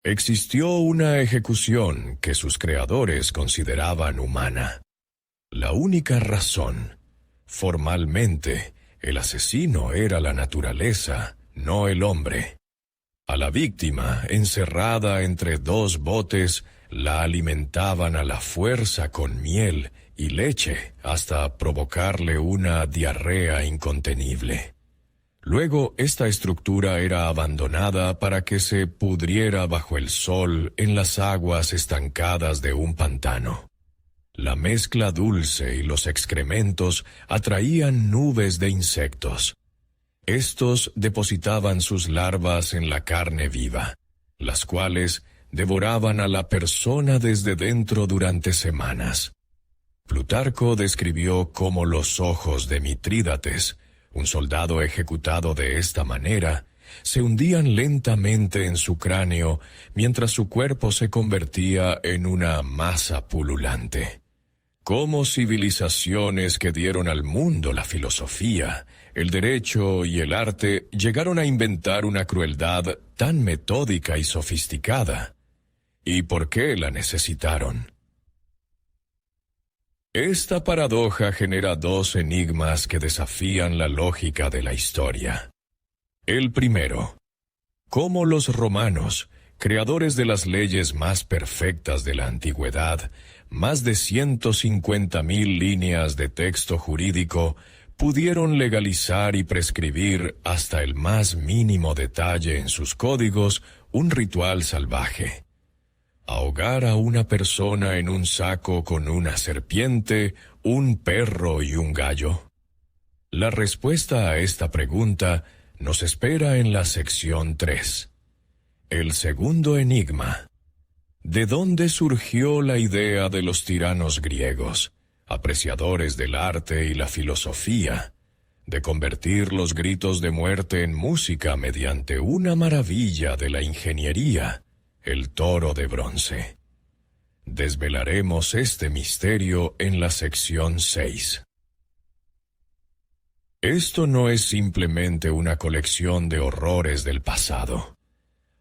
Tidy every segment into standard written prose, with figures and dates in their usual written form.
Existió una ejecución que sus creadores consideraban humana. La única razón, formalmente, el asesino era la naturaleza, no el hombre. A la víctima, encerrada entre dos botes, la alimentaban a la fuerza con miel y leche hasta provocarle una diarrea incontenible. Luego, esta estructura era abandonada para que se pudriera bajo el sol en las aguas estancadas de un pantano. La mezcla dulce y los excrementos atraían nubes de insectos. Estos depositaban sus larvas en la carne viva, las cuales devoraban a la persona desde dentro durante semanas. Plutarco describió cómo los ojos de Mitrídates, un soldado ejecutado de esta manera, se hundían lentamente en su cráneo mientras su cuerpo se convertía en una masa pululante. Cómo civilizaciones que dieron al mundo la filosofía, el derecho y el arte llegaron a inventar una crueldad tan metódica y sofisticada. ¿Y por qué la necesitaron? Esta paradoja genera dos enigmas que desafían la lógica de la historia. El primero, ¿cómo los romanos, creadores de las leyes más perfectas de la antigüedad, más de 150.000 líneas de texto jurídico, pudieron legalizar y prescribir hasta el más mínimo detalle en sus códigos un ritual salvaje? Ahogar a una persona en un saco con una serpiente, un perro y un gallo. La respuesta a esta pregunta nos espera en la sección 3. El segundo enigma. ¿De dónde surgió la idea de los tiranos griegos, apreciadores del arte y la filosofía, de convertir los gritos de muerte en música mediante una maravilla de la ingeniería, el toro de bronce? Desvelaremos este misterio en la sección 6. Esto no es simplemente una colección de horrores del pasado.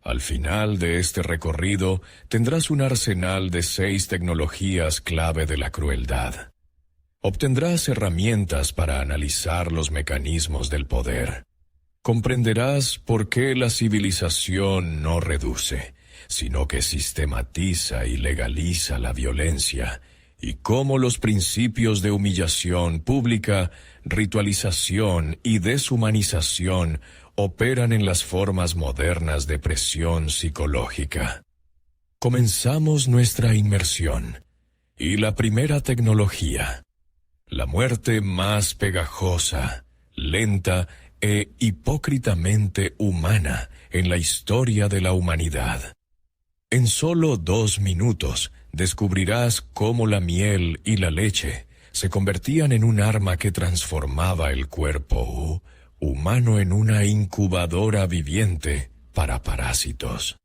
Al final de este recorrido tendrás un arsenal de 6 tecnologías clave de la crueldad. Obtendrás herramientas para analizar los mecanismos del poder. Comprenderás por qué la civilización no reduce, sino que sistematiza y legaliza la violencia, y cómo los principios de humillación pública, ritualización y deshumanización operan en las formas modernas de presión psicológica. Comenzamos nuestra inmersión, y la primera tecnología, la muerte más pegajosa, lenta e hipócritamente humana en la historia de la humanidad. En solo 2 minutos descubrirás cómo la miel y la leche se convertían en un arma que transformaba el cuerpo humano en una incubadora viviente para parásitos.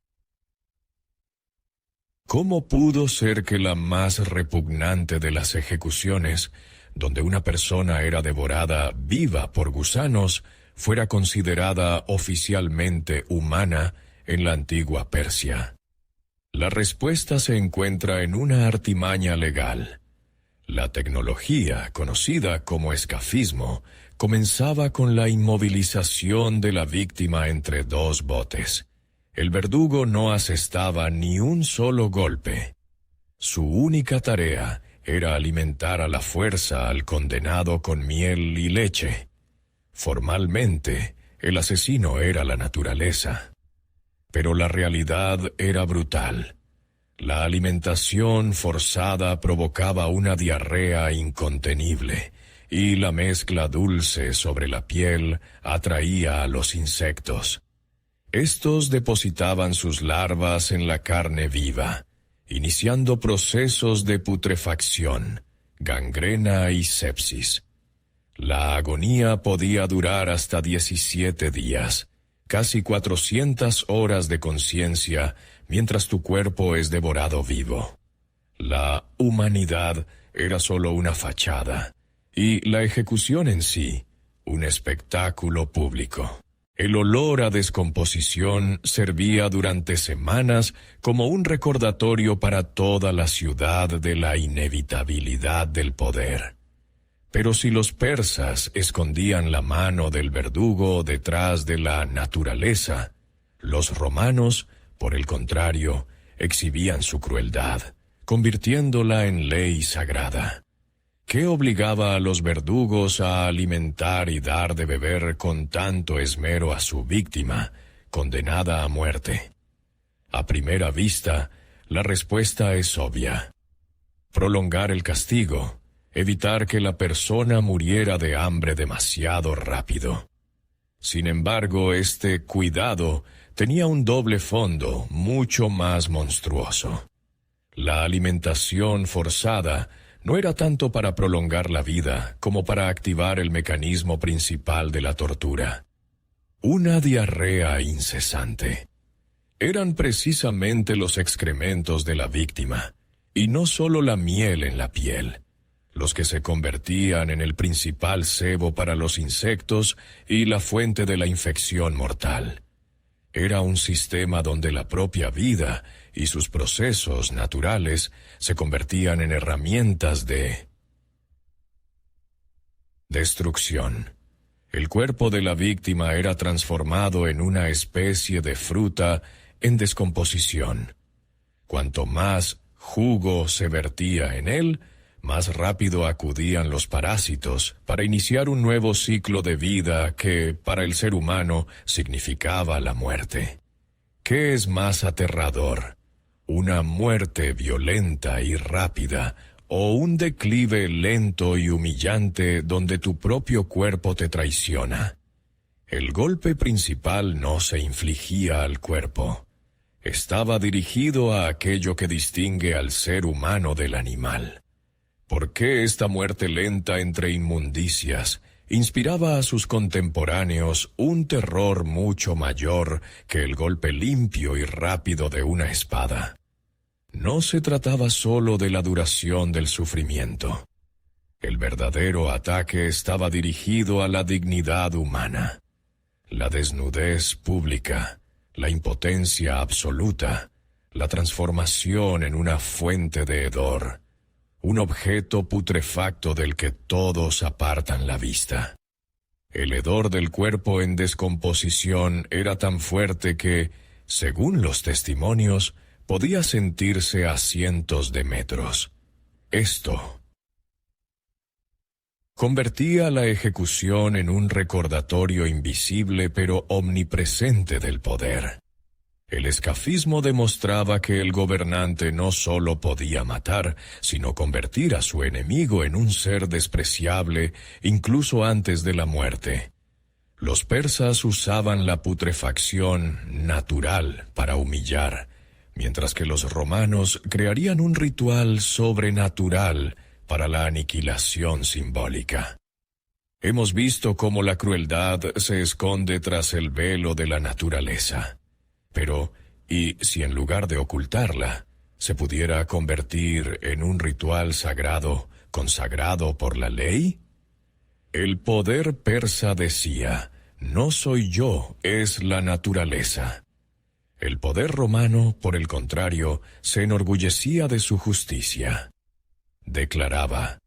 ¿Cómo pudo ser que la más repugnante de las ejecuciones, donde una persona era devorada viva por gusanos, fuera considerada oficialmente humana en la antigua Persia? La respuesta se encuentra en una artimaña legal. La tecnología, conocida como escafismo, comenzaba con la inmovilización de la víctima entre 2 botes. El verdugo no asestaba ni un solo golpe. Su única tarea era alimentar a la fuerza al condenado con miel y leche. Formalmente, el asesino era la naturaleza. Pero la realidad era brutal. La alimentación forzada provocaba una diarrea incontenible, y la mezcla dulce sobre la piel atraía a los insectos. Estos depositaban sus larvas en la carne viva, iniciando procesos de putrefacción, gangrena y sepsis. La agonía podía durar hasta 17 días, casi 400 horas de conciencia mientras tu cuerpo es devorado vivo. La humanidad era solo una fachada, y la ejecución en sí, un espectáculo público. El olor a descomposición servía durante semanas como un recordatorio para toda la ciudad de la inevitabilidad del poder. Pero si los persas escondían la mano del verdugo detrás de la naturaleza, los romanos, por el contrario, exhibían su crueldad, convirtiéndola en ley sagrada. ¿Qué obligaba a los verdugos a alimentar y dar de beber con tanto esmero a su víctima, condenada a muerte? A primera vista, la respuesta es obvia. Prolongar el castigo, evitar que la persona muriera de hambre demasiado rápido. Sin embargo, este cuidado tenía un doble fondo mucho más monstruoso. La alimentación forzada no era tanto para prolongar la vida como para activar el mecanismo principal de la tortura. Una diarrea incesante. Eran precisamente los excrementos de la víctima, y no solo la miel en la piel, los que se convertían en el principal cebo para los insectos y la fuente de la infección mortal. Era un sistema donde la propia vida y sus procesos naturales se convertían en herramientas de destrucción. El cuerpo de la víctima era transformado en una especie de fruta en descomposición. Cuanto más jugo se vertía en él, más rápido acudían los parásitos para iniciar un nuevo ciclo de vida que, para el ser humano, significaba la muerte. ¿Qué es más aterrador? ¿Una muerte violenta y rápida o un declive lento y humillante donde tu propio cuerpo te traiciona? El golpe principal no se infligía al cuerpo. Estaba dirigido a aquello que distingue al ser humano del animal. ¿Por qué esta muerte lenta entre inmundicias inspiraba a sus contemporáneos un terror mucho mayor que el golpe limpio y rápido de una espada? No se trataba solo de la duración del sufrimiento. El verdadero ataque estaba dirigido a la dignidad humana. La desnudez pública, la impotencia absoluta, la transformación en una fuente de hedor, un objeto putrefacto del que todos apartan la vista. El hedor del cuerpo en descomposición era tan fuerte que, según los testimonios, podía sentirse a cientos de metros. Esto convertía la ejecución en un recordatorio invisible pero omnipresente del poder. El escafismo demostraba que el gobernante no solo podía matar, sino convertir a su enemigo en un ser despreciable incluso antes de la muerte. Los persas usaban la putrefacción natural para humillar, mientras que los romanos crearían un ritual sobrenatural para la aniquilación simbólica. Hemos visto cómo la crueldad se esconde tras el velo de la naturaleza. Pero, ¿y si en lugar de ocultarla, se pudiera convertir en un ritual sagrado, consagrado por la ley? El poder persa decía, no soy yo, es la naturaleza. El poder romano, por el contrario, se enorgullecía de su justicia. Declaraba,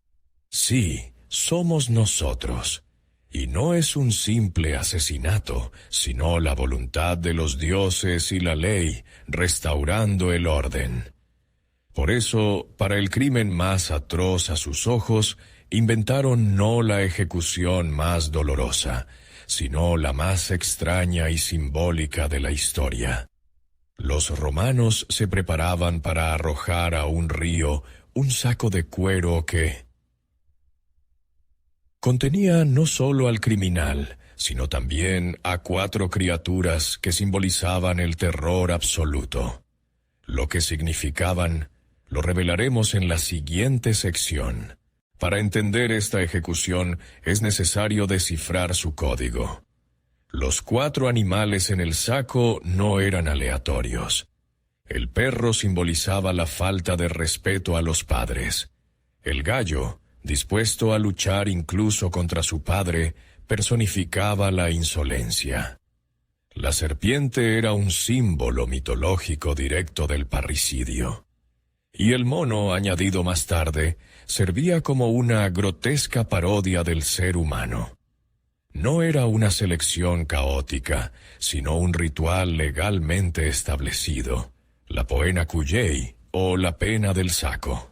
sí, somos nosotros. Y no es un simple asesinato, sino la voluntad de los dioses y la ley, restaurando el orden. Por eso, para el crimen más atroz a sus ojos, inventaron no la ejecución más dolorosa, sino la más extraña y simbólica de la historia. Los romanos se preparaban para arrojar a un río un saco de cuero que contenía no solo al criminal, sino también a 4 criaturas que simbolizaban el terror absoluto. Lo que significaban, lo revelaremos en la siguiente sección. Para entender esta ejecución es necesario descifrar su código. Los 4 animales en el saco no eran aleatorios. El perro simbolizaba la falta de respeto a los padres. El gallo, dispuesto a luchar incluso contra su padre, personificaba la insolencia. La serpiente era un símbolo mitológico directo del parricidio. Y el mono, añadido más tarde, servía como una grotesca parodia del ser humano. No era una selección caótica, sino un ritual legalmente establecido, la poena cuyei o la pena del saco.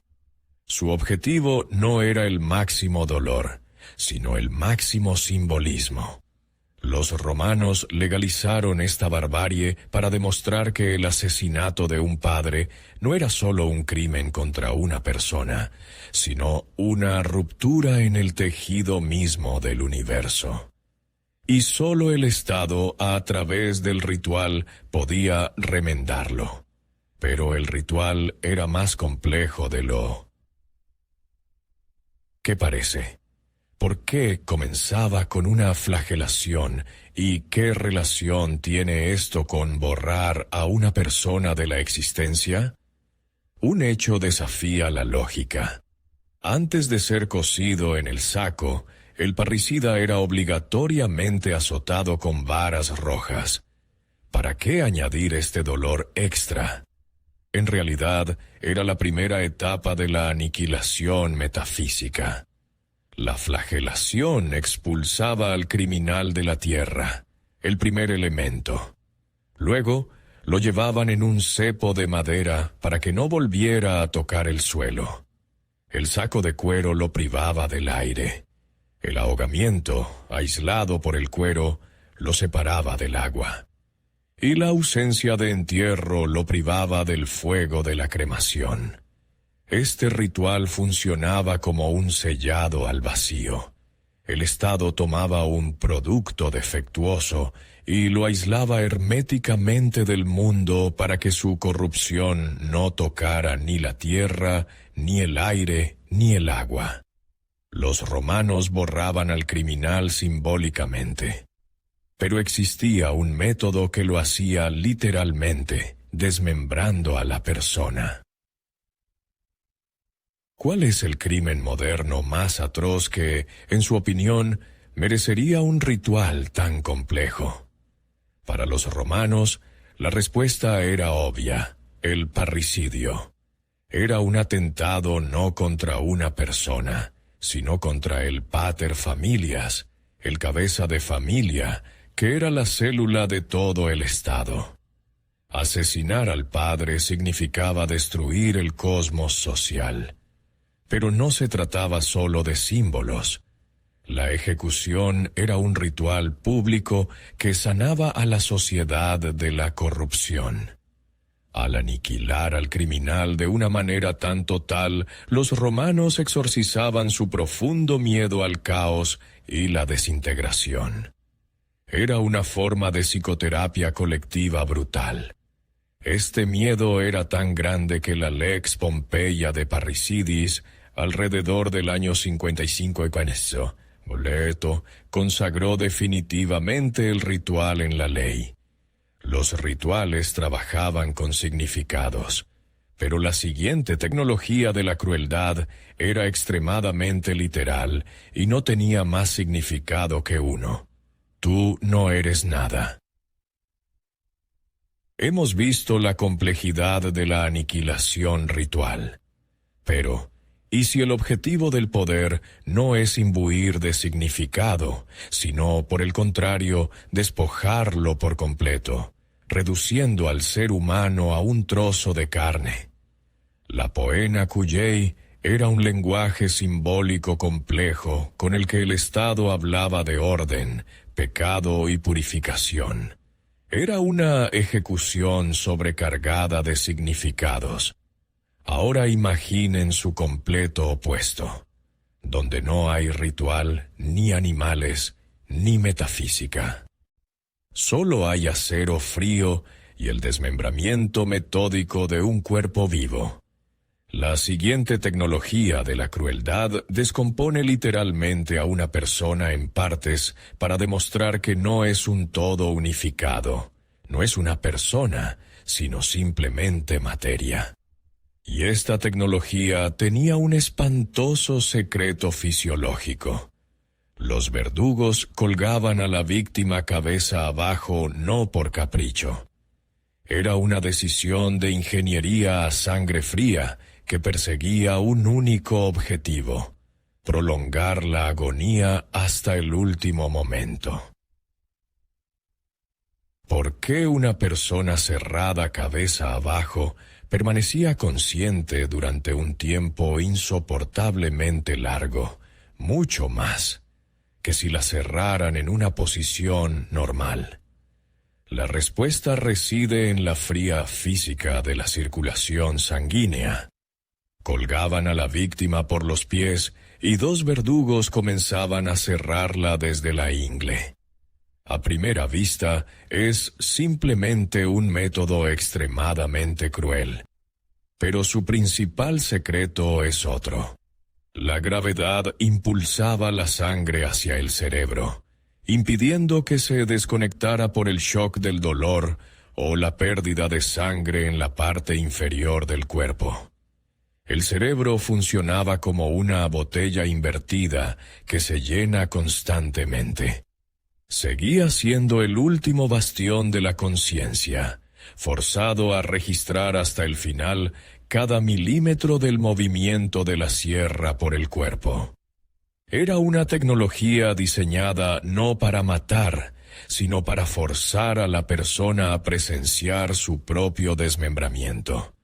Su objetivo no era el máximo dolor, sino el máximo simbolismo. Los romanos legalizaron esta barbarie para demostrar que el asesinato de un padre no era solo un crimen contra una persona, sino una ruptura en el tejido mismo del universo. Y solo el Estado, a través del ritual, podía remendarlo. Pero el ritual era más complejo de lo que parece. ¿Por qué comenzaba con una flagelación y qué relación tiene esto con borrar a una persona de la existencia? Un hecho desafía la lógica. Antes de ser cocido en el saco, el parricida era obligatoriamente azotado con varas rojas. ¿Para qué añadir este dolor extra? En realidad, era la primera etapa de la aniquilación metafísica. La flagelación expulsaba al criminal de la tierra, el primer elemento. Luego, lo llevaban en un cepo de madera para que no volviera a tocar el suelo. El saco de cuero lo privaba del aire. El ahogamiento, aislado por el cuero, lo separaba del agua. Y la ausencia de entierro lo privaba del fuego de la cremación. Este ritual funcionaba como un sellado al vacío. El Estado tomaba un producto defectuoso y lo aislaba herméticamente del mundo para que su corrupción no tocara ni la tierra, ni el aire, ni el agua. Los romanos borraban al criminal simbólicamente. Pero existía un método que lo hacía literalmente, desmembrando a la persona. ¿Cuál es el crimen moderno más atroz que, en su opinión, merecería un ritual tan complejo? Para los romanos, la respuesta era obvia: el parricidio. Era un atentado no contra una persona, sino contra el pater familias, el cabeza de familia, que era la célula de todo el Estado. Asesinar al padre significaba destruir el cosmos social. Pero no se trataba solo de símbolos. La ejecución era un ritual público que sanaba a la sociedad de la corrupción. Al aniquilar al criminal de una manera tan total, los romanos exorcizaban su profundo miedo al caos y la desintegración. Era una forma de psicoterapia colectiva brutal. Este miedo era tan grande que la Lex Pompeia de Parricidis, alrededor del año 55 e.C., Boleto, consagró definitivamente el ritual en la ley. Los rituales trabajaban con significados, pero la siguiente tecnología de la crueldad era extremadamente literal y no tenía más significado que uno: tú no eres nada. Hemos visto la complejidad de la aniquilación ritual. Pero, ¿y si el objetivo del poder no es imbuir de significado, sino, por el contrario, despojarlo por completo, reduciendo al ser humano a un trozo de carne? La poena cuyei era un lenguaje simbólico complejo con el que el Estado hablaba de orden, pecado y purificación. Era una ejecución sobrecargada de significados. Ahora imaginen su completo opuesto, donde no hay ritual, ni animales, ni metafísica. Solo hay acero frío y el desmembramiento metódico de un cuerpo vivo. La siguiente tecnología de la crueldad descompone literalmente a una persona en partes para demostrar que no es un todo unificado, no es una persona, sino simplemente materia. Y esta tecnología tenía un espantoso secreto fisiológico. Los verdugos colgaban a la víctima cabeza abajo no por capricho. Era una decisión de ingeniería a sangre fría que perseguía un único objetivo: prolongar la agonía hasta el último momento. ¿Por qué una persona cerrada cabeza abajo permanecía consciente durante un tiempo insoportablemente largo, mucho más que si la cerraran en una posición normal? La respuesta reside en la fría física de la circulación sanguínea. Colgaban a la víctima por los pies y dos verdugos comenzaban a cerrarla desde la ingle. A primera vista, es simplemente un método extremadamente cruel. Pero su principal secreto es otro. La gravedad impulsaba la sangre hacia el cerebro, impidiendo que se desconectara por el shock del dolor o la pérdida de sangre en la parte inferior del cuerpo. El cerebro funcionaba como una botella invertida que se llena constantemente. Seguía siendo el último bastión de la conciencia, forzado a registrar hasta el final cada milímetro del movimiento de la sierra por el cuerpo. Era una tecnología diseñada no para matar, sino para forzar a la persona a presenciar su propio desmembramiento.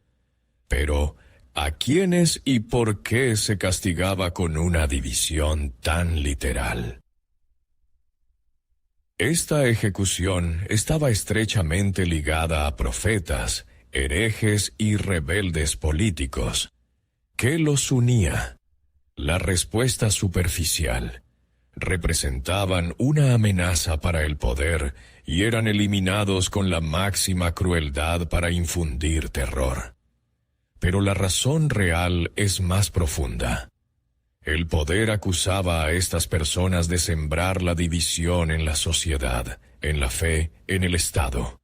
Pero, ¿a quiénes y por qué se castigaba con una división tan literal? Esta ejecución estaba estrechamente ligada a profetas, herejes y rebeldes políticos. ¿Qué los unía? La respuesta superficial. Representaban una amenaza para el poder y eran eliminados con la máxima crueldad para infundir terror. Pero la razón real es más profunda. El poder acusaba a estas personas de sembrar la división en la sociedad, en la fe, en el Estado.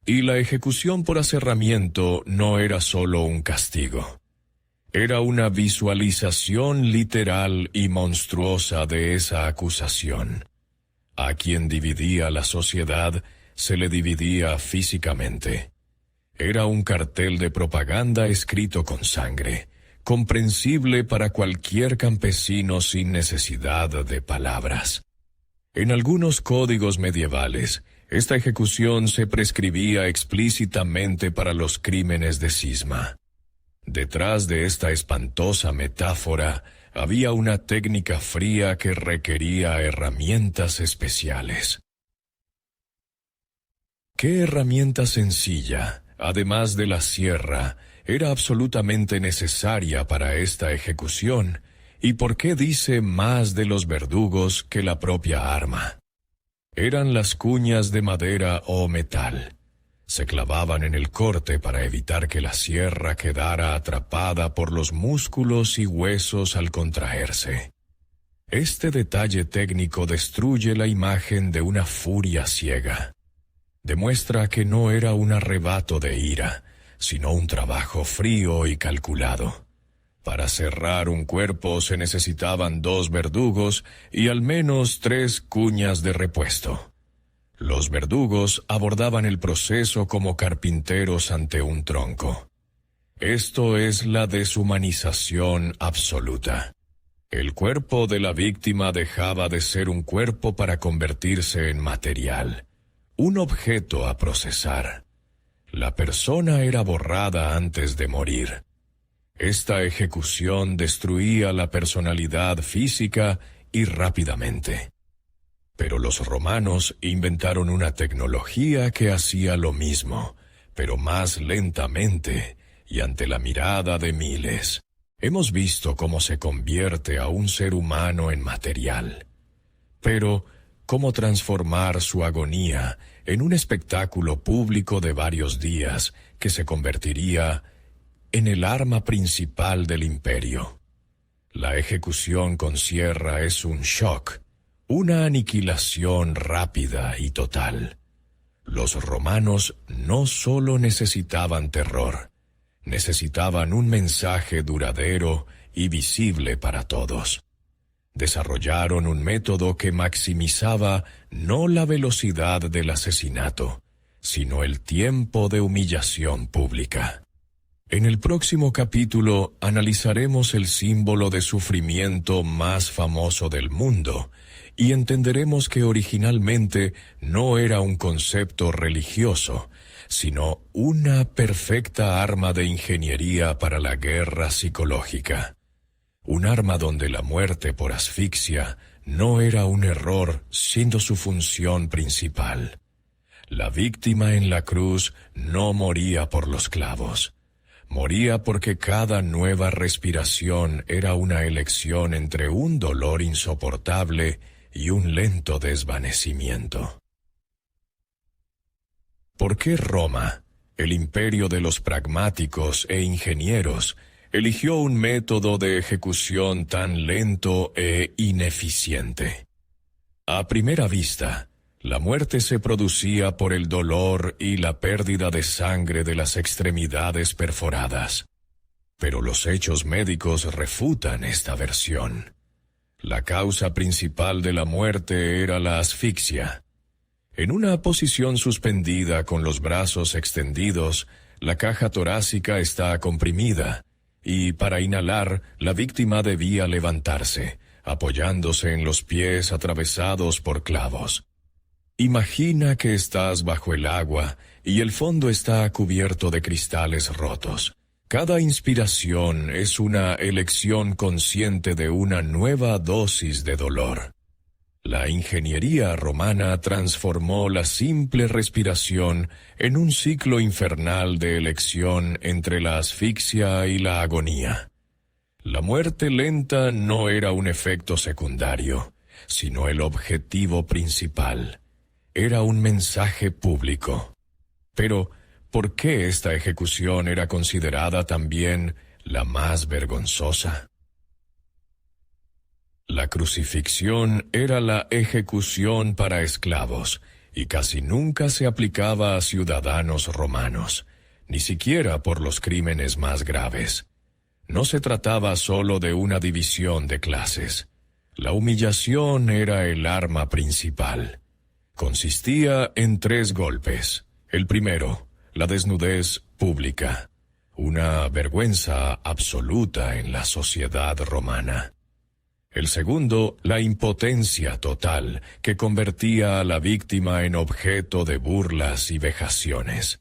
Y la ejecución por aserramiento no era solo un castigo. Era una visualización literal y monstruosa de esa acusación. A quien dividía la sociedad, se le dividía físicamente. Era un cartel de propaganda escrito con sangre, comprensible para cualquier campesino sin necesidad de palabras. En algunos códigos medievales, esta ejecución se prescribía explícitamente para los crímenes de cisma. Detrás de esta espantosa metáfora había una técnica fría que requería herramientas especiales. ¿Qué herramienta sencilla, además de la sierra, era absolutamente necesaria para esta ejecución? ¿Y por qué dice más de los verdugos que la propia arma? Eran las cuñas de madera o metal. Se clavaban en el corte para evitar que la sierra quedara atrapada por los músculos y huesos al contraerse. Este detalle técnico destruye la imagen de una furia ciega. Demuestra que no era un arrebato de ira, sino un trabajo frío y calculado. Para cerrar un cuerpo se necesitaban 2 verdugos y al menos 3 cuñas de repuesto. Los verdugos abordaban el proceso como carpinteros ante un tronco. Esto es la deshumanización absoluta. El cuerpo de la víctima dejaba de ser un cuerpo para convertirse en material, un objeto a procesar. La persona era borrada antes de morir. Esta ejecución destruía la personalidad física y rápidamente. Pero los romanos inventaron una tecnología que hacía lo mismo, pero más lentamente y ante la mirada de miles. Hemos visto cómo se convierte a un ser humano en material. Pero, ¿cómo transformar su agonía en un espectáculo público de varios días que se convertiría en el arma principal del imperio? La ejecución con sierra es un shock, una aniquilación rápida y total. Los romanos no solo necesitaban terror, necesitaban un mensaje duradero y visible para todos. Desarrollaron un método que maximizaba no la velocidad del asesinato, sino el tiempo de humillación pública. En el próximo capítulo analizaremos el símbolo de sufrimiento más famoso del mundo y entenderemos que originalmente no era un concepto religioso, sino una perfecta arma de ingeniería para la guerra psicológica. Un arma donde la muerte por asfixia no era un error, siendo su función principal. La víctima en la cruz no moría por los clavos. Moría porque cada nueva respiración era una elección entre un dolor insoportable y un lento desvanecimiento. ¿Por qué Roma, el imperio de los pragmáticos e ingenieros, eligió un método de ejecución tan lento e ineficiente? A primera vista, la muerte se producía por el dolor y la pérdida de sangre de las extremidades perforadas. Pero los hechos médicos refutan esta versión. La causa principal de la muerte era la asfixia. En una posición suspendida con los brazos extendidos, la caja torácica está comprimida, y para inhalar, la víctima debía levantarse, apoyándose en los pies atravesados por clavos. Imagina que estás bajo el agua y el fondo está cubierto de cristales rotos. Cada inspiración es una elección consciente de una nueva dosis de dolor. La ingeniería romana transformó la simple respiración en un ciclo infernal de elección entre la asfixia y la agonía. La muerte lenta no era un efecto secundario, sino el objetivo principal. Era un mensaje público. Pero, ¿por qué esta ejecución era considerada también la más vergonzosa? La crucifixión era la ejecución para esclavos, y casi nunca se aplicaba a ciudadanos romanos, ni siquiera por los crímenes más graves. No se trataba solo de una división de clases. La humillación era el arma principal. Consistía en 3 golpes. El primero, la desnudez pública, una vergüenza absoluta en la sociedad romana. El segundo, la impotencia total, que convertía a la víctima en objeto de burlas y vejaciones.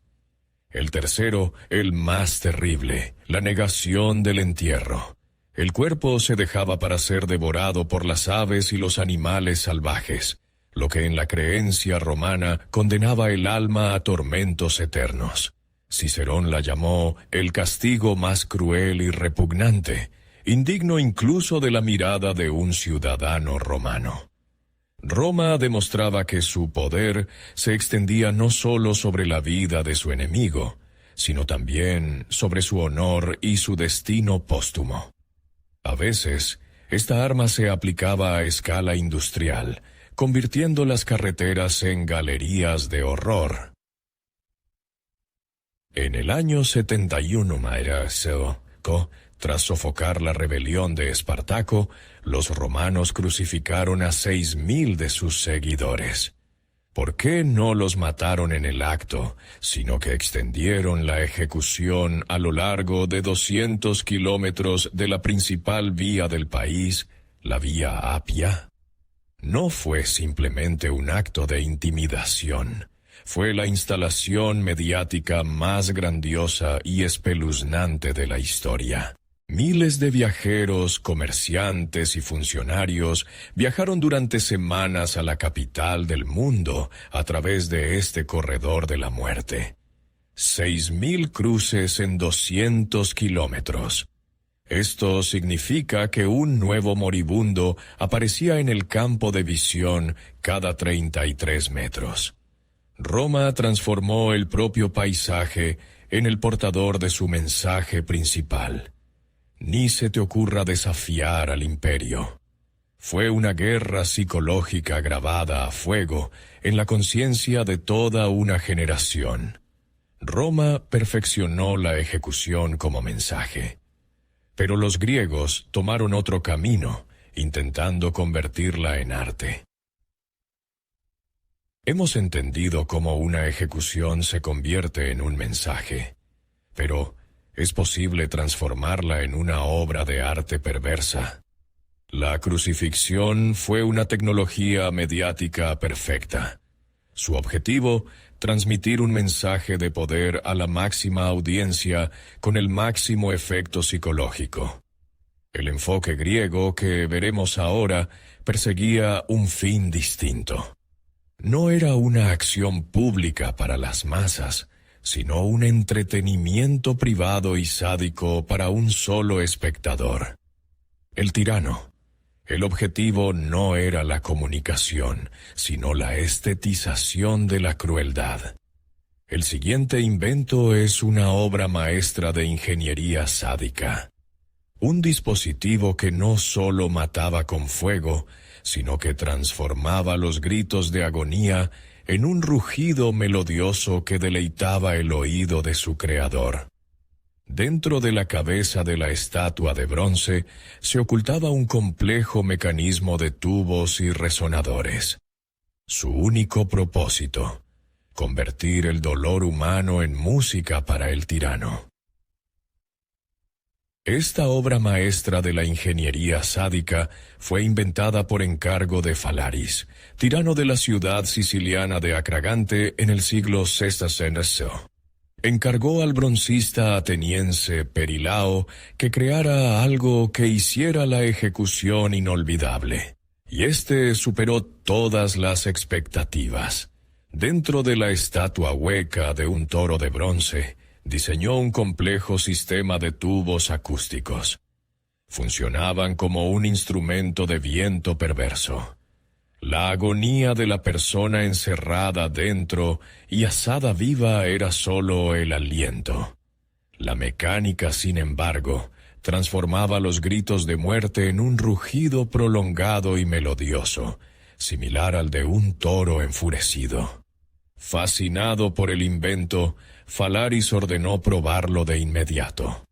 El tercero, el más terrible, la negación del entierro. El cuerpo se dejaba para ser devorado por las aves y los animales salvajes, lo que en la creencia romana condenaba el alma a tormentos eternos. Cicerón la llamó el castigo más cruel y repugnante, indigno incluso de la mirada de un ciudadano romano. Roma demostraba que su poder se extendía no solo sobre la vida de su enemigo, sino también sobre su honor y su destino póstumo. A veces, esta arma se aplicaba a escala industrial, convirtiendo las carreteras en galerías de horror. En el año 71 tras sofocar la rebelión de Espartaco, los romanos crucificaron a 6.000 de sus seguidores. ¿Por qué no los mataron en el acto, sino que extendieron la ejecución a lo largo de 200 kilómetros de la principal vía del país, la Vía Apia? No fue simplemente un acto de intimidación. Fue la instalación mediática más grandiosa y espeluznante de la historia. Miles de viajeros, comerciantes y funcionarios viajaron durante semanas a la capital del mundo a través de este corredor de la muerte. 6.000 cruces en 200 kilómetros. Esto significa que un nuevo moribundo aparecía en el campo de visión cada 33 metros. Roma transformó el propio paisaje en el portador de su mensaje principal. Ni se te ocurra desafiar al imperio. Fue una guerra psicológica grabada a fuego en la conciencia de toda una generación. Roma perfeccionó la ejecución como mensaje. Pero los griegos tomaron otro camino intentando convertirla en arte. Hemos entendido cómo una ejecución se convierte en un mensaje, pero ¿es posible transformarla en una obra de arte perversa? La crucifixión fue una tecnología mediática perfecta. Su objetivo, transmitir un mensaje de poder a la máxima audiencia con el máximo efecto psicológico. El enfoque griego que veremos ahora perseguía un fin distinto. No era una acción pública para las masas, sino un entretenimiento privado y sádico para un solo espectador. El tirano. El objetivo no era la comunicación, sino la estetización de la crueldad. El siguiente invento es una obra maestra de ingeniería sádica. Un dispositivo que no solo mataba con fuego, sino que transformaba los gritos de agonía en un rugido melodioso que deleitaba el oído de su creador. Dentro de la cabeza de la estatua de bronce se ocultaba un complejo mecanismo de tubos y resonadores. Su único propósito, convertir el dolor humano en música para el tirano. Esta obra maestra de la ingeniería sádica fue inventada por encargo de Falaris, tirano de la ciudad siciliana de Acragante en el siglo VI. Encargó al broncista ateniense Perilao que creara algo que hiciera la ejecución inolvidable, y éste superó todas las expectativas. Dentro de la estatua hueca de un toro de bronce, diseñó un complejo sistema de tubos acústicos. Funcionaban como un instrumento de viento perverso. La agonía de la persona encerrada dentro y asada viva era solo el aliento. La mecánica, sin embargo, transformaba los gritos de muerte en un rugido prolongado y melodioso, similar al de un toro enfurecido. Fascinado por el invento, Falaris ordenó probarlo de inmediato.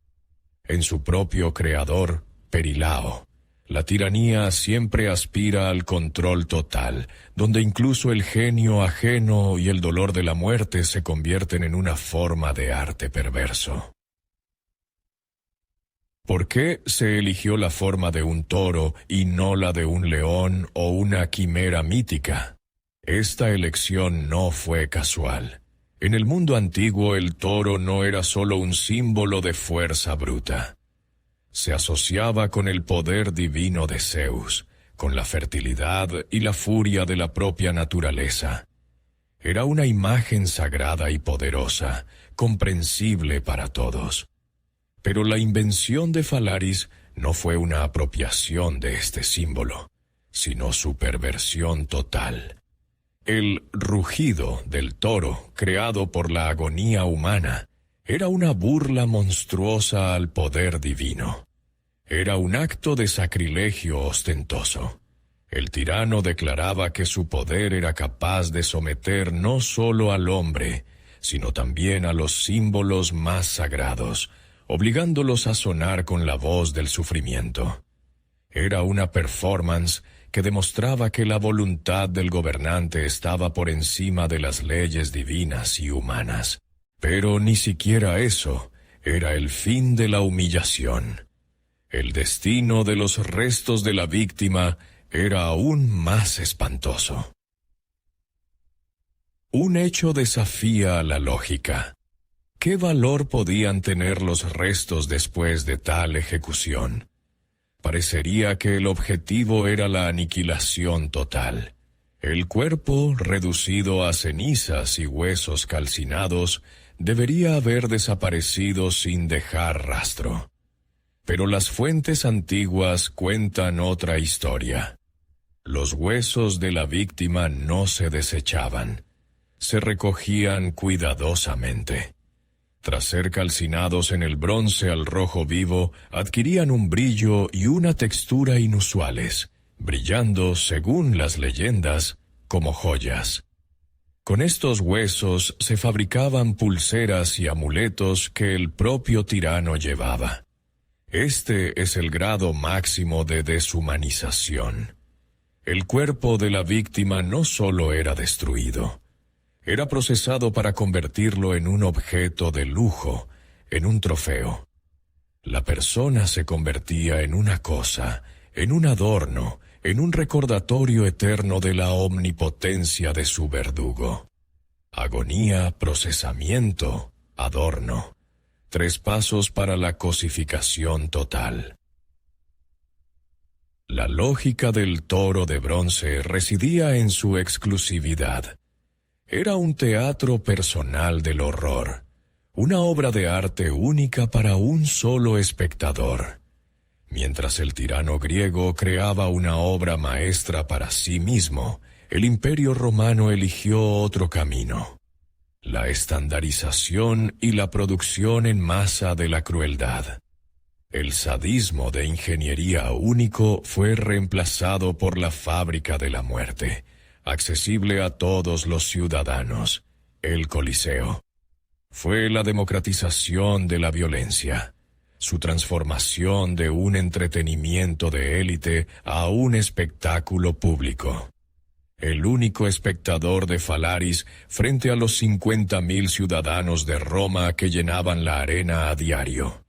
En su propio creador, Perilao, la tiranía siempre aspira al control total, donde incluso el genio ajeno y el dolor de la muerte se convierten en una forma de arte perverso. ¿Por qué se eligió la forma de un toro y no la de un león o una quimera mítica? Esta elección no fue casual. En el mundo antiguo el toro no era solo un símbolo de fuerza bruta. Se asociaba con el poder divino de Zeus, con la fertilidad y la furia de la propia naturaleza. Era una imagen sagrada y poderosa, comprensible para todos. Pero la invención de Falaris no fue una apropiación de este símbolo, sino su perversión total. El rugido del toro, creado por la agonía humana, era una burla monstruosa al poder divino. Era un acto de sacrilegio ostentoso. El tirano declaraba que su poder era capaz de someter no solo al hombre, sino también a los símbolos más sagrados, obligándolos a sonar con la voz del sufrimiento. Era una performance que demostraba que la voluntad del gobernante estaba por encima de las leyes divinas y humanas. Pero ni siquiera eso era el fin de la humillación. El destino de los restos de la víctima era aún más espantoso. Un hecho desafía la lógica. ¿Qué valor podían tener los restos después de tal ejecución? Parecería que el objetivo era la aniquilación total. El cuerpo, reducido a cenizas y huesos calcinados, debería haber desaparecido sin dejar rastro. Pero las fuentes antiguas cuentan otra historia. Los huesos de la víctima no se desechaban. Se recogían cuidadosamente. Tras ser calcinados en el bronce al rojo vivo, adquirían un brillo y una textura inusuales, brillando, según las leyendas, como joyas. Con estos huesos se fabricaban pulseras y amuletos que el propio tirano llevaba. Este es el grado máximo de deshumanización. El cuerpo de la víctima no solo era destruido, era procesado para convertirlo en un objeto de lujo, en un trofeo. La persona se convertía en una cosa, en un adorno, en un recordatorio eterno de la omnipotencia de su verdugo. Agonía, procesamiento, adorno. 3 pasos para la cosificación total. La lógica del toro de bronce residía en su exclusividad. Era un teatro personal del horror, una obra de arte única para un solo espectador. Mientras el tirano griego creaba una obra maestra para sí mismo, el Imperio Romano eligió otro camino: la estandarización y la producción en masa de la crueldad. El sadismo de ingeniería único fue reemplazado por la fábrica de la muerte, accesible a todos los ciudadanos, el Coliseo. Fue la democratización de la violencia, su transformación de un entretenimiento de élite a un espectáculo público. El único espectador de Falaris frente a los 50.000 ciudadanos de Roma que llenaban la arena a diario.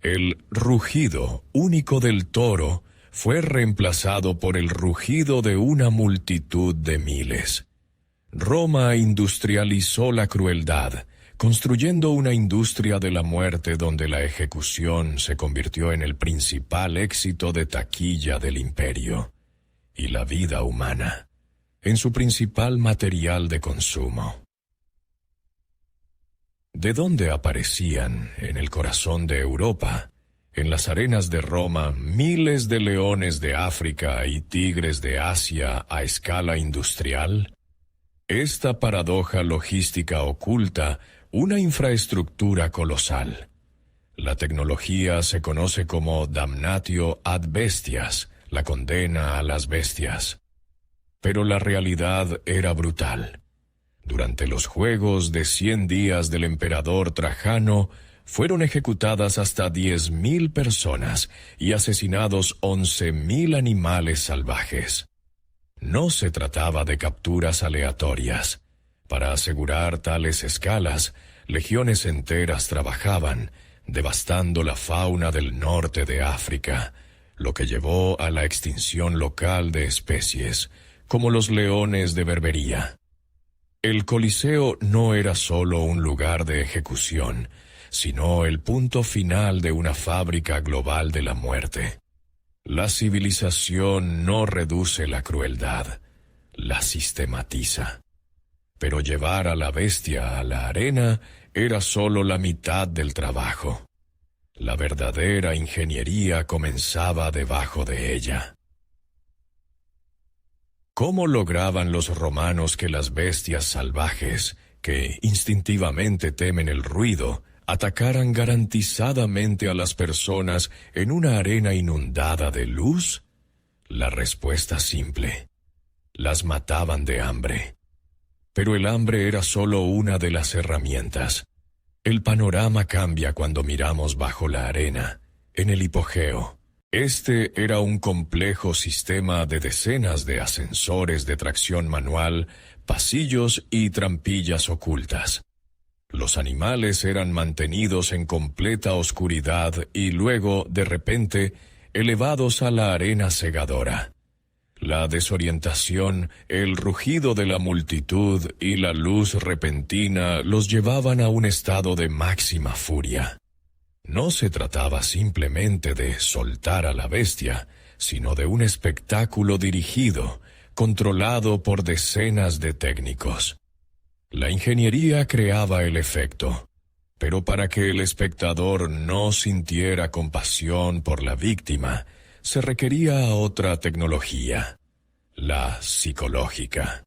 El rugido único del toro fue reemplazado por el rugido de una multitud de miles. Roma industrializó la crueldad, construyendo una industria de la muerte donde la ejecución se convirtió en el principal éxito de taquilla del imperio, y la vida humana en su principal material de consumo. ¿De dónde aparecían, en el corazón de Europa, en las arenas de Roma, miles de leones de África y tigres de Asia a escala industrial? Esta paradoja logística oculta una infraestructura colosal. La tecnología se conoce como damnatio ad bestias, la condena a las bestias. Pero la realidad era brutal. Durante los Juegos de 100 días del emperador Trajano, fueron ejecutadas hasta 10.000 personas y asesinados 11.000 animales salvajes. No se trataba de capturas aleatorias. Para asegurar tales escalas, legiones enteras trabajaban, devastando la fauna del norte de África, lo que llevó a la extinción local de especies, como los leones de Berbería. El Coliseo no era solo un lugar de ejecución, sino el punto final de una fábrica global de la muerte. La civilización no reduce la crueldad, la sistematiza. Pero llevar a la bestia a la arena era solo la mitad del trabajo. La verdadera ingeniería comenzaba debajo de ella. ¿Cómo lograban los romanos que las bestias salvajes, que instintivamente temen el ruido, atacaran garantizadamente a las personas en una arena inundada de luz? La respuesta simple: las mataban de hambre. Pero el hambre era solo una de las herramientas. El panorama cambia cuando miramos bajo la arena, en el hipogeo. Este era un complejo sistema de decenas de ascensores de tracción manual, pasillos y trampillas ocultas. Los animales eran mantenidos en completa oscuridad y luego, de repente, elevados a la arena segadora. La desorientación, el rugido de la multitud y la luz repentina los llevaban a un estado de máxima furia. No se trataba simplemente de soltar a la bestia, sino de un espectáculo dirigido, controlado por decenas de técnicos. La ingeniería creaba el efecto, pero para que el espectador no sintiera compasión por la víctima, se requería otra tecnología, la psicológica.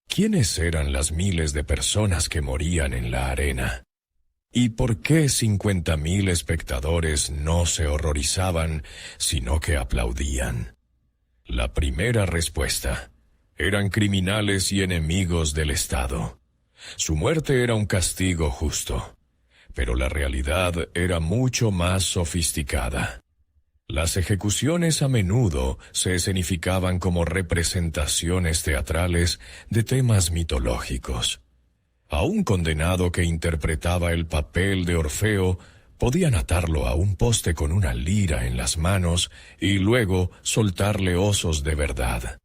¿Quiénes eran las miles de personas que morían en la arena? ¿Y por qué 50.000 espectadores no se horrorizaban, sino que aplaudían? La primera respuesta: eran criminales y enemigos del Estado. Su muerte era un castigo justo. pero la realidad era mucho más sofisticada. Las ejecuciones a menudo se escenificaban como representaciones teatrales de temas mitológicos. A un condenado que interpretaba el papel de Orfeo, podían atarlo a un poste con una lira en las manos y luego soltarle osos de verdad.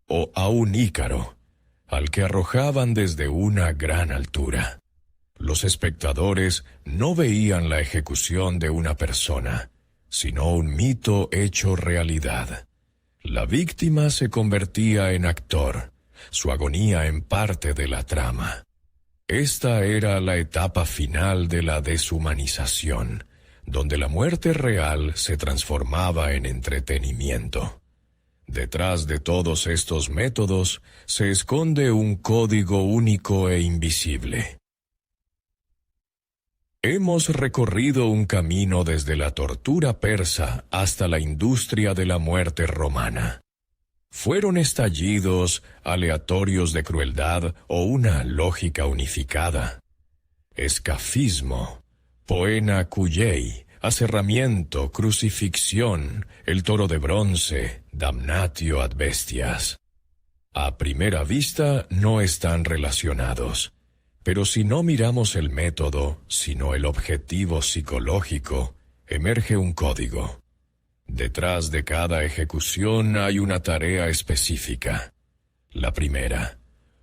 O a un Ícaro, al que arrojaban desde una gran altura. Los espectadores no veían la ejecución de una persona, sino un mito hecho realidad. La víctima se convertía en actor, su agonía en parte de la trama. Esta era la etapa final de la deshumanización, donde la muerte real se transformaba en entretenimiento. Detrás de todos estos métodos se esconde un código único e invisible. Hemos recorrido un camino desde la tortura persa hasta la industria de la muerte romana. ¿Fueron estallidos aleatorios de crueldad o una lógica unificada? Escafismo, poena cuyei, aserramiento, crucifixión, el toro de bronce, damnatio ad bestias. A primera vista no están relacionados. Pero si no miramos el método, sino el objetivo psicológico, emerge un código. Detrás de cada ejecución hay una tarea específica. La primera,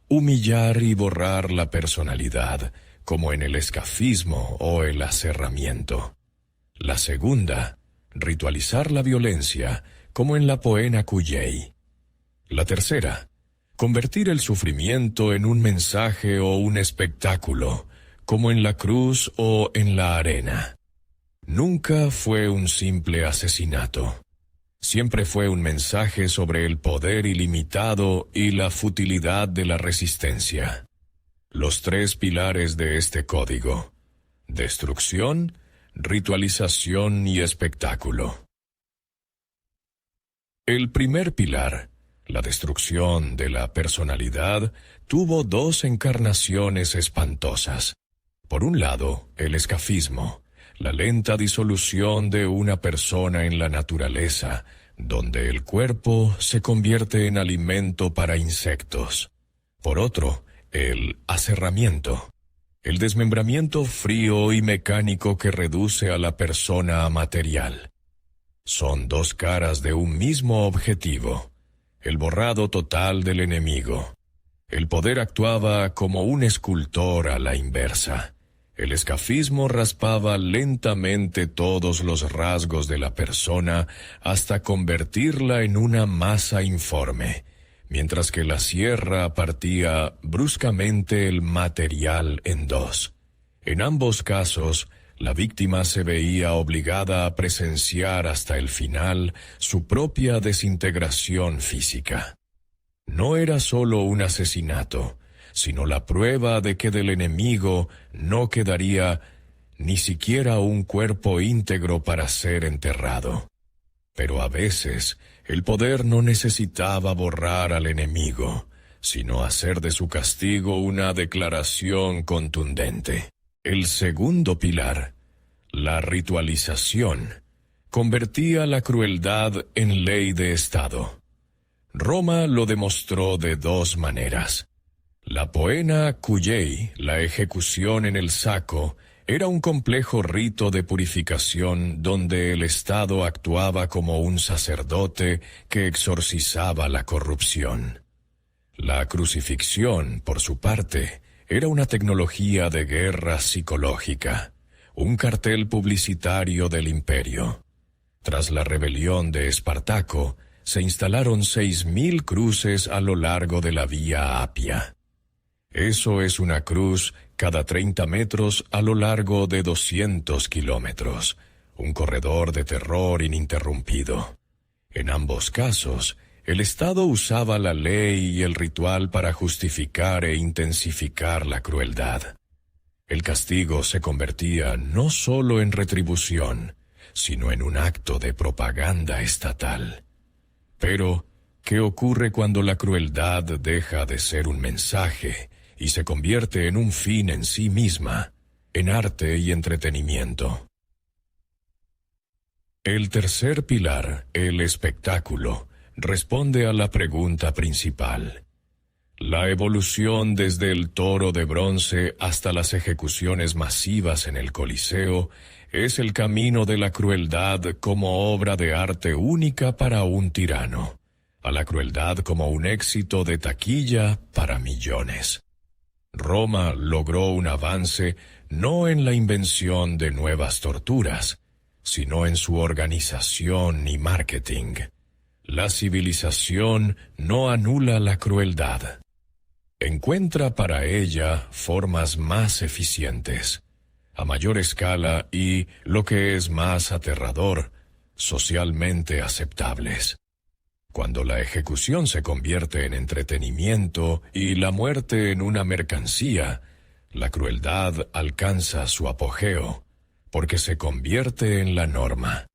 humillar y borrar la personalidad, como en el escafismo o el aserramiento. La segunda, ritualizar la violencia, como en la poena cuyei. La tercera, convertir el sufrimiento en un mensaje o un espectáculo, como en la cruz o en la arena. Nunca fue un simple asesinato. Siempre fue un mensaje sobre el poder ilimitado y la futilidad de la resistencia. Los tres pilares de este código: destrucción, ritualización y espectáculo. El primer pilar, la destrucción de la personalidad, tuvo dos encarnaciones espantosas. Por un lado, el escafismo, la lenta disolución de una persona en la naturaleza, donde el cuerpo se convierte en alimento para insectos. Por otro, el aserramiento, el desmembramiento frío y mecánico que reduce a la persona a material. Son dos caras de un mismo objetivo: el borrado total del enemigo. El poder actuaba como un escultor a la inversa. El escafismo raspaba lentamente todos los rasgos de la persona hasta convertirla en una masa informe, mientras que la sierra partía bruscamente el material en dos. En ambos casos, la víctima se veía obligada a presenciar hasta el final su propia desintegración física. No era solo un asesinato, sino la prueba de que del enemigo no quedaría ni siquiera un cuerpo íntegro para ser enterrado. Pero a veces, el poder no necesitaba borrar al enemigo, sino hacer de su castigo una declaración contundente. El segundo pilar, la ritualización, convertía la crueldad en ley de Estado. Roma lo demostró de dos maneras. La poena cuyei, la ejecución en el saco, era un complejo rito de purificación donde el Estado actuaba como un sacerdote que exorcizaba la corrupción. La crucifixión, por su parte, era una tecnología de guerra psicológica, un cartel publicitario del imperio. Tras la rebelión de Espartaco, se instalaron 6.000 cruces a lo largo de la Vía Apia. Eso es una cruz cada 30 metros a lo largo de 200 kilómetros, un corredor de terror ininterrumpido. En ambos casos, el Estado usaba la ley y el ritual para justificar e intensificar la crueldad. El castigo se convertía no solo en retribución, sino en un acto de propaganda estatal. Pero, ¿qué ocurre cuando la crueldad deja de ser un mensaje y se convierte en un fin en sí misma? en arte y entretenimiento. El tercer pilar, el espectáculo, responde a la pregunta principal. La evolución desde el toro de bronce hasta las ejecuciones masivas en el Coliseo es el camino de la crueldad como obra de arte única para un tirano, a la crueldad como un éxito de taquilla para millones. Roma logró un avance no en la invención de nuevas torturas, sino en su organización y marketing. La civilización no anula la crueldad. Encuentra para ella formas más eficientes, a mayor escala y, lo que es más aterrador, socialmente aceptables. Cuando la ejecución se convierte en entretenimiento y la muerte en una mercancía, la crueldad alcanza su apogeo, porque se convierte en la norma.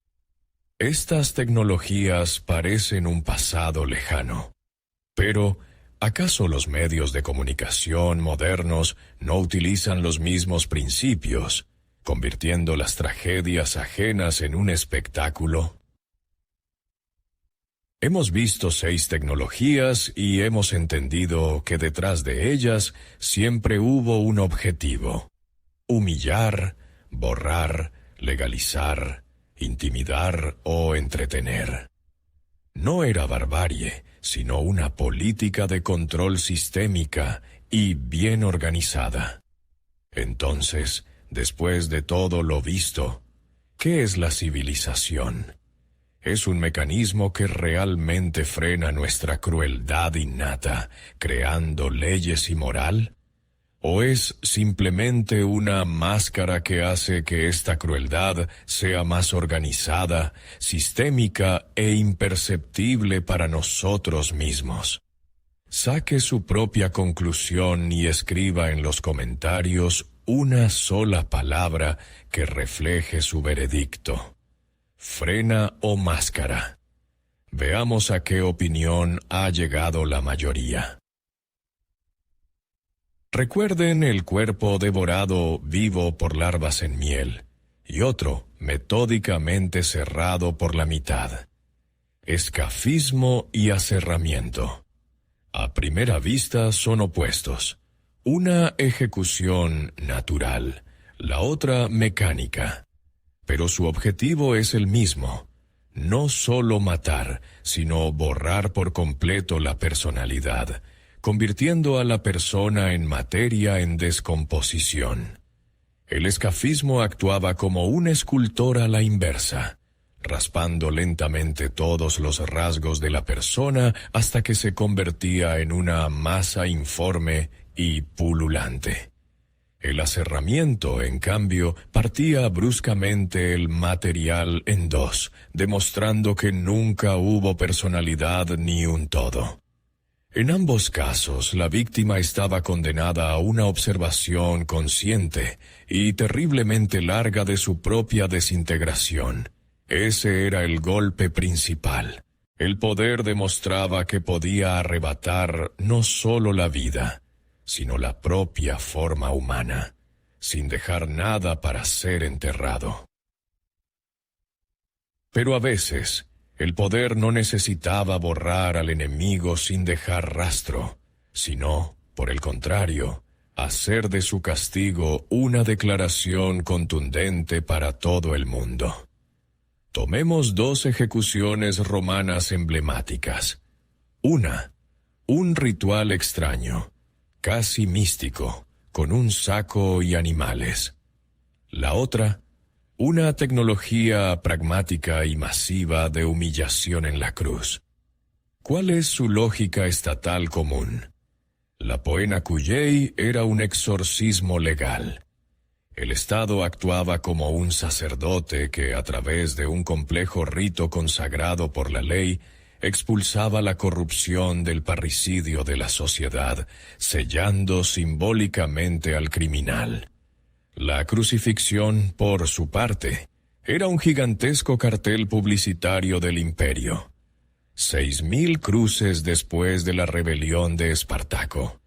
Estas tecnologías parecen un pasado lejano, pero ¿acaso los medios de comunicación modernos no utilizan los mismos principios, convirtiendo las tragedias ajenas en un espectáculo? Hemos visto 6 tecnologías y hemos entendido que detrás de ellas siempre hubo un objetivo: humillar, borrar, legalizar, intimidar o entretener. No era barbarie, sino una política de control sistémica y bien organizada. Entonces, después de todo lo visto, ¿qué es la civilización? ¿Es un mecanismo que realmente frena nuestra crueldad innata, creando leyes y moral? ¿O es simplemente una máscara que hace que esta crueldad sea más organizada, sistémica e imperceptible para nosotros mismos? Saque su propia conclusión y escriba en los comentarios una sola palabra que refleje su veredicto: frena o máscara. Veamos a qué opinión ha llegado la mayoría. Recuerden el cuerpo devorado vivo por larvas en miel, y otro metódicamente cerrado por la mitad. Escafismo y aserramiento. A primera vista son opuestos. Una ejecución natural, la otra mecánica. Pero su objetivo es el mismo: no solo matar, sino borrar por completo la personalidad, convirtiendo a la persona en materia en descomposición. El escafismo actuaba como un escultor a la inversa, raspando lentamente todos los rasgos de la persona hasta que se convertía en una masa informe y pululante. El aserramiento, en cambio, partía bruscamente el material en dos, demostrando que nunca hubo personalidad ni un todo. En ambos casos, la víctima estaba condenada a una observación consciente y terriblemente larga de su propia desintegración. Ese era el golpe principal. El poder demostraba que podía arrebatar no solo la vida, sino la propia forma humana, sin dejar nada para ser enterrado. Pero a veces, el poder no necesitaba borrar al enemigo sin dejar rastro, sino, por el contrario, hacer de su castigo una declaración contundente para todo el mundo. Tomemos 2 ejecuciones romanas emblemáticas. Una, un ritual extraño, casi místico, con un saco y animales. La otra, una tecnología pragmática y masiva de humillación en la cruz. ¿Cuál es su lógica estatal común? La Poena Cullei era un exorcismo legal. El Estado actuaba como un sacerdote que, a través de un complejo rito consagrado por la ley, expulsaba la corrupción del parricidio de la sociedad, sellando simbólicamente al criminal. La crucifixión, por su parte, era un gigantesco cartel publicitario del imperio. 6.000 cruces después de la rebelión de Espartaco.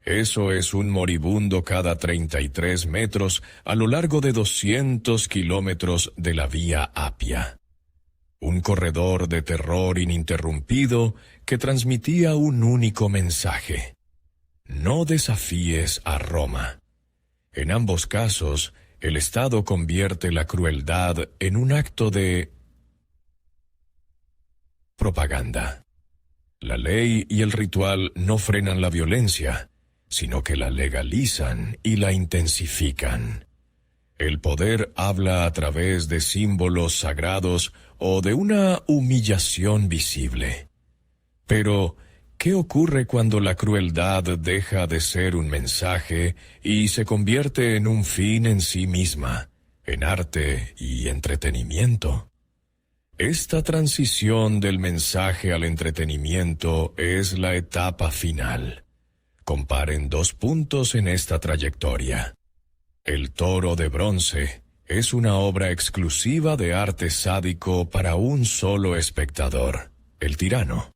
Eso es un moribundo cada 33 metros a lo largo de 200 kilómetros de la Vía Apia. Un corredor de terror ininterrumpido que transmitía un único mensaje: no desafíes a Roma. En ambos casos, el Estado convierte la crueldad en un acto de propaganda. La ley y el ritual no frenan la violencia, sino que la legalizan y la intensifican. El poder habla a través de símbolos sagrados o de una humillación visible. Pero, ¿qué ocurre cuando la crueldad deja de ser un mensaje y se convierte en un fin en sí misma, en arte y entretenimiento? Esta transición del mensaje al entretenimiento es la etapa final. Comparen 2 puntos en esta trayectoria. El toro de bronce es una obra exclusiva de arte sádico para un solo espectador, el tirano.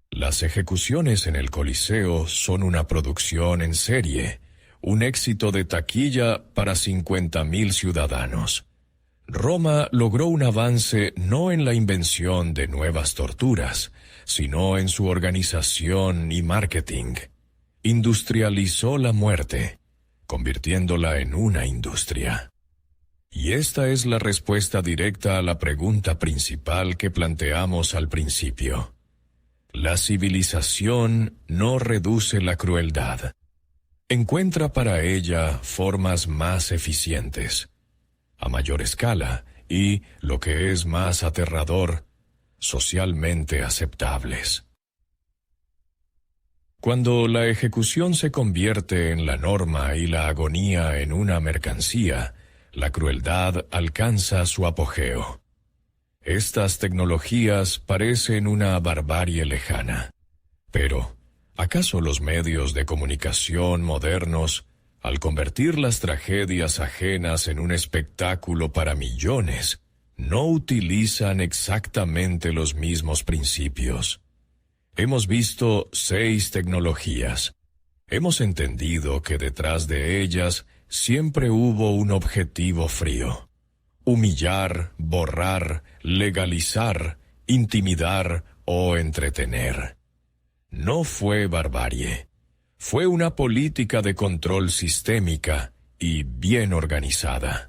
Las ejecuciones en el Coliseo son una producción en serie, un éxito de taquilla para 50.000 ciudadanos. Roma logró un avance no en la invención de nuevas torturas, sino en su organización y marketing. Industrializó la muerte, convirtiéndola en una industria. Y esta es la respuesta directa a la pregunta principal que planteamos al principio. La civilización no reduce la crueldad. Encuentra para ella formas más eficientes, a mayor escala y, lo que es más aterrador, socialmente aceptables. Cuando la ejecución se convierte en la norma y la agonía en una mercancía, la crueldad alcanza su apogeo. Estas tecnologías parecen una barbarie lejana. Pero, ¿acaso los medios de comunicación modernos, al convertir las tragedias ajenas en un espectáculo para millones, no utilizan exactamente los mismos principios? Hemos visto 6 tecnologías. Hemos entendido que detrás de ellas siempre hubo un objetivo frío: humillar, borrar, legalizar, intimidar o entretener. No fue barbarie. Fue una política de control sistémica y bien organizada.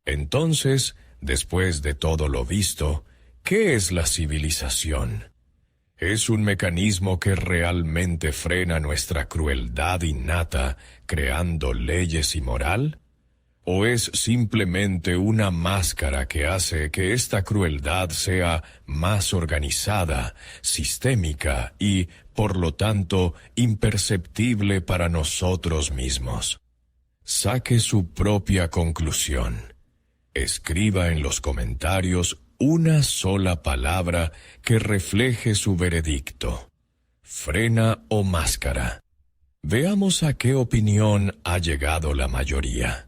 Entonces, después de todo lo visto, ¿qué es la civilización? ¿Es un mecanismo que realmente frena nuestra crueldad innata, creando leyes y moral? ¿O es simplemente una máscara que hace que esta crueldad sea más organizada, sistémica y, por lo tanto, imperceptible para nosotros mismos? Saque su propia conclusión. Escriba en los comentarios una sola palabra que refleje su veredicto: frena o máscara. Veamos a qué opinión ha llegado la mayoría.